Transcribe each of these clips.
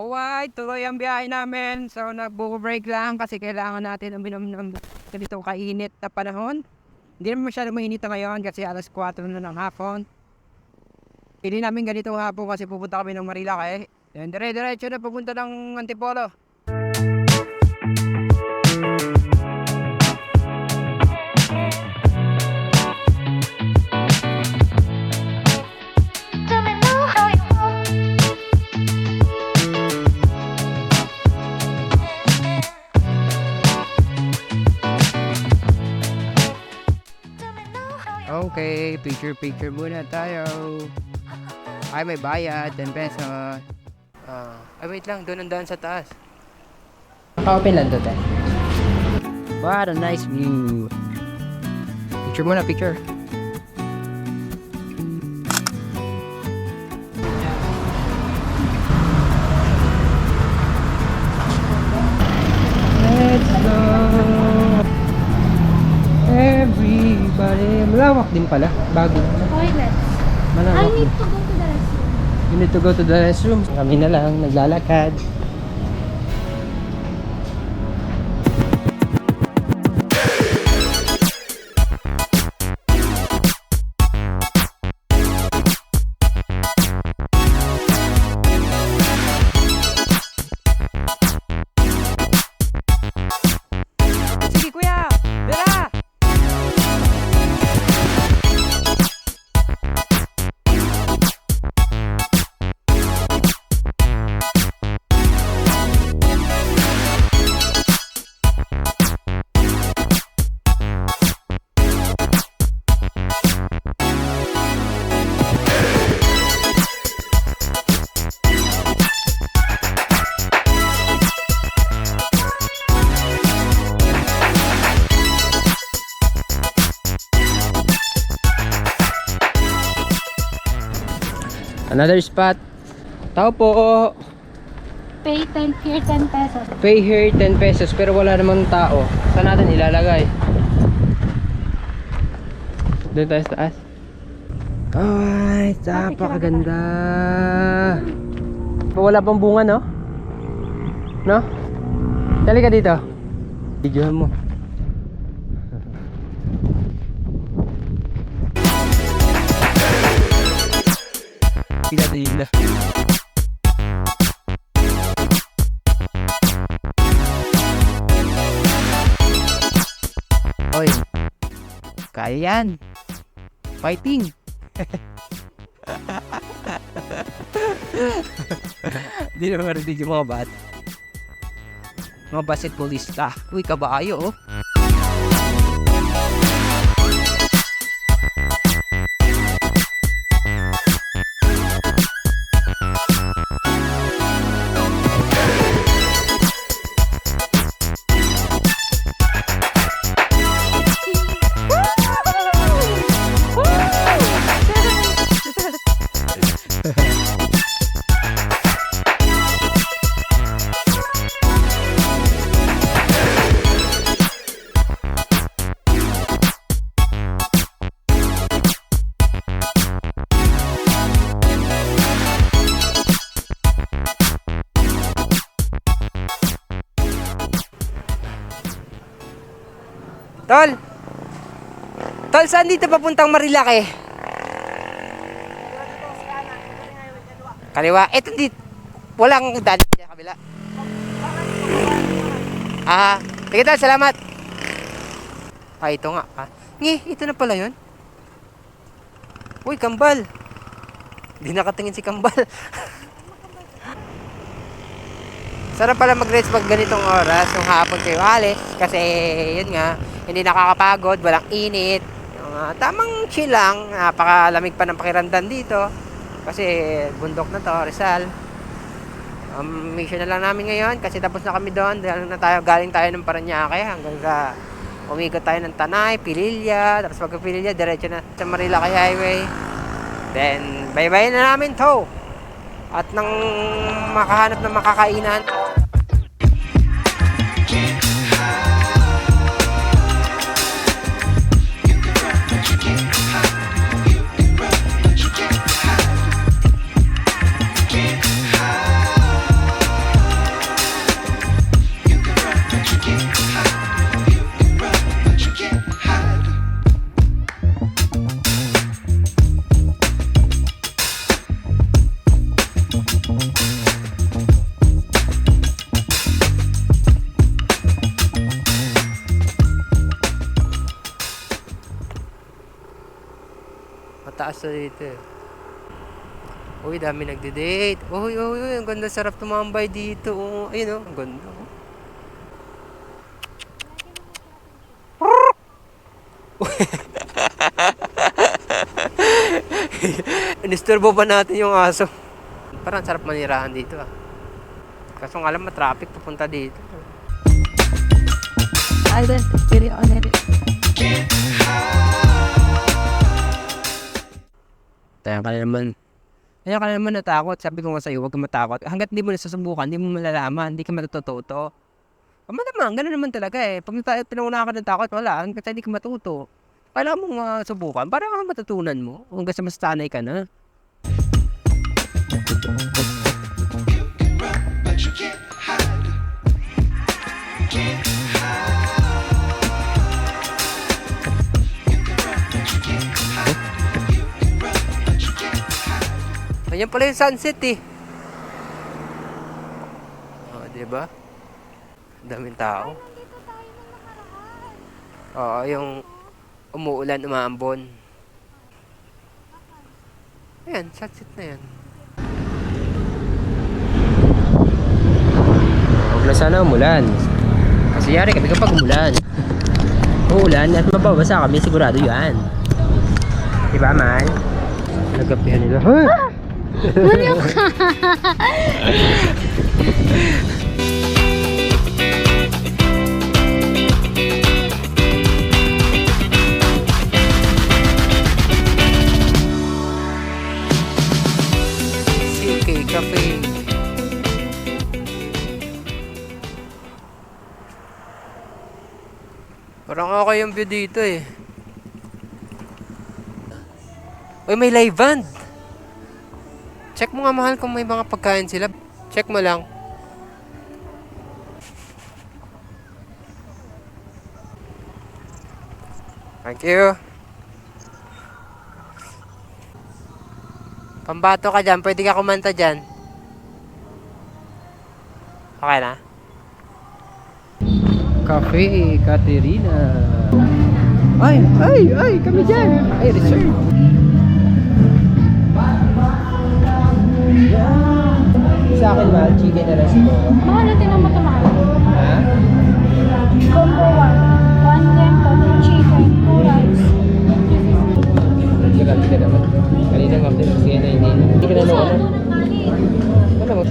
Alright, tuloy ang biyahe namin. So, nagbo-break lang kasi kailangan natin uminom ng ganitong kainit na panahon. Hindi naman masyadong mainit na ngayon kasi alas 4 na ng hapon. Hindi namin ganitong hapon kasi pupunta kami ng Marilake. Then, dire-diretso na pupunta ng Antipolo. Okay, picture muna tayo. Ay, may bayad, 10 pesos. Ay, wait lang, doon ang daan sa taas. Naka-open lang doon, What a nice view. Picture muna, picture. Let's go. Everybody. Malawak din pala. Bago. Toilet. Malawak. I need to go to the restroom. You need to go to the restroom. Kami na lang, naglalakad. Sige kuya! Dala! Another spot. Tao po. Pay 10 here, 10 pesos. Pay here 10 pesos pero wala namang tao. Saan natin ilalagay? Doon tayo sa taas. Ay, napakaganda. Wala pang bunga, no? No? Dali ka dito. Videohan mo. Hila. Oy, kaya yan. Fighting. Di naman marinig yung mga bat. Mga basketballista. Uy, kabayo, oh. Tol! Tol, saan dito papuntang Marilake? Kaliwa. Eto dito. Walang daan sa kabila. Sige tol, salamat. Ito nga. Ito na pala yun. Uy, kambal. Hindi nakatingin si kambal. Sarap pala mag-rest pag ganitong oras, yung hapon kayo alis. Kasi, yun nga, hindi nakakapagod, walang init. Tamang chill lang, napakalamig pa ng pakiramdam dito. Kasi, bundok na to, Rizal. Mission na lang namin ngayon kasi tapos na kami doon. Galing tayo ng Paranaque hanggang sa umikot tayo ng Tanay, Pililla. Tapos pagka Pililla, diretso na sa Marilake Highway. Then, bye-bye na namin to. At nang makahanap ng makakainan. taas na dito eh. Uy, dami nagde-date. Uy, uy, uy, ang ganda, sarap tumambay dito. Oh, ayun oh, ang ganda. Oh. Inisturbo pa natin yung aso. Parang sarap manirahan dito ah. Kaso nga lang matraffic papunta dito. I went very on it. Kaya ka naman natakot. Sabi ko nga sa'yo, huwag ka matakot. Hanggat hindi mo nasusubukan, hindi mo malalaman, hindi ka matututo. Malamang, gano'n naman talaga eh. Pag pinangunahan ka ng takot, wala. Hanggat hindi ka matuto. Kailangan mong subukan para matutunan mo. Hanggang sa masanay ka na. Ayan pala yung sunset eh. Oh, diba? Daming tao. Oo, yung umuulan, umaambon. Ayan, sunset na yan. Huwag na sana umulan. Kasi yari kami kapag umulan. Uulan at mababasa kami, sigurado yan. Diba, man? Nagapihan nila. Huh? CK Cafe. Parang okay yung view dito eh. Uy, may live band. Check mo nga mahal kung may mga pagkain sila. Check mo lang. Thank you. Pambato ka dyan. Pwede ka kumanta dyan. Okay na? Cafe Caterina. Ay! Kami dyan. Ay, reserve. Sa akin mahal, chicken na lang siguro. Mahal natin ang matamahal. Ha? Combo 1. One lemon, chicken, 2 rice. Grabe ka naman. Kanina nga pinagsiya na hindi. Hindi ka na naman. Ano mo?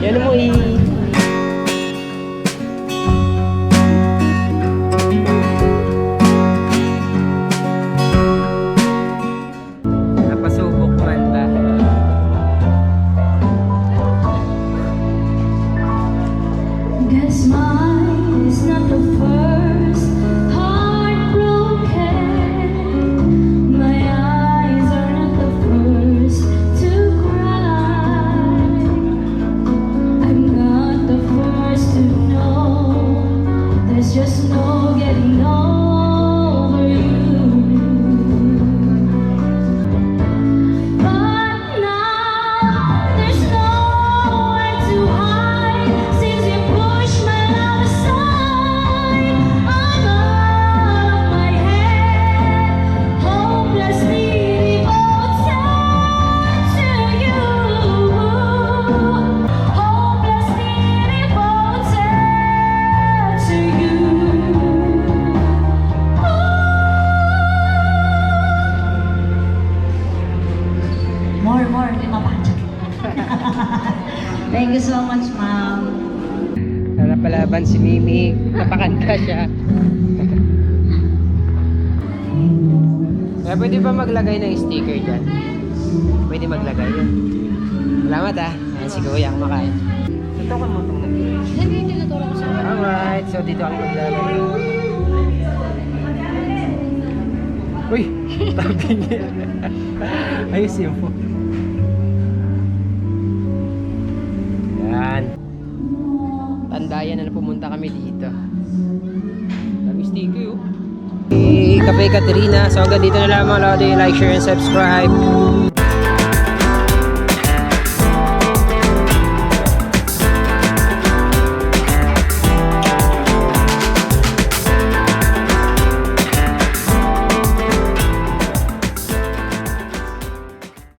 Yan mo napasubok man ba? Guess mine is not the first heartbroken. My eyes are not the first to cry. I'm not the first to know. There's just no getting over you. But now there's nowhere to hide since you pushed my love aside. I'm out of my head, hopelessly devoted to you. Hopelessly devoted to you. More, lima pa. Thank you so much, ma'am. Napalaban si Mimi. Napakanta siya. Kaya pwede ba maglagay ng sticker dyan? Pwede maglagay yun. Salamat ah. Ayan si Kuya kumakain. Tutukan mo itong nag-iwan. Hindi tinuturo ko sa Alright, so dito ako maglalagay. Uy, tabi niya. Ayusin mo. Yan. Tandayan na pumunta kami dito. Dami sticker oh. Cafe Caterina. So hanggang dito na lang mga lodi. Like, share, and subscribe.